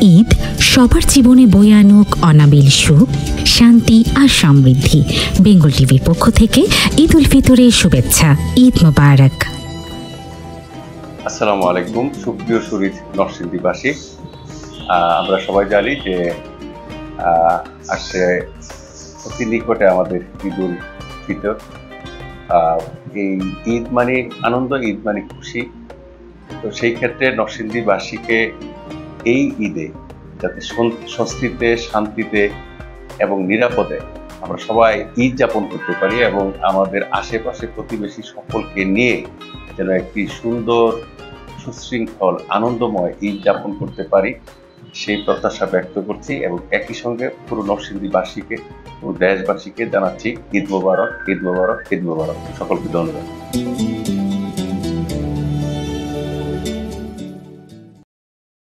ঈদ সবার জীবনে বয়ে আনুক অনাবিল সুখ, শান্তি আর সমৃদ্ধি। বেঙ্গল টিভির পক্ষ থেকে ঈদ উল ফিতরের শুভেচ্ছা। ঈদ মোবারক। আসসালামু আলাইকুম সুপ্রিয় শরীর নরসিংদীবাসী। আমরা সবাই জানি যে আসছে অতি নিকটে আমাদের ঈদ উল ফিতর। এই ঈদ মানে আনন্দ, ঈদ মানে খুশি। তো সেই ক্ষেত্রে নরসিংদীবাসীকে এই ঈদে যাতে স্বস্তিতে, শান্তিতে এবং নিরাপদে আমরা সবাই ঈদ যাপন করতে পারি এবং আমাদের আশেপাশে প্রতিবেশী সকলকে নিয়ে যেন একটি সুন্দর, সুশৃঙ্খল, আনন্দময় ঈদ যাপন করতে পারি, সেই প্রত্যাশা ব্যক্ত করছি এবং একই সঙ্গে পুরো নরসিংদীবাসীকে ও দেশবাসীকে জানাচ্ছি ঈদ মোবারক, ঈদ মোবারক, ঈদ মোবারক। সকলকে ধন্যবাদ।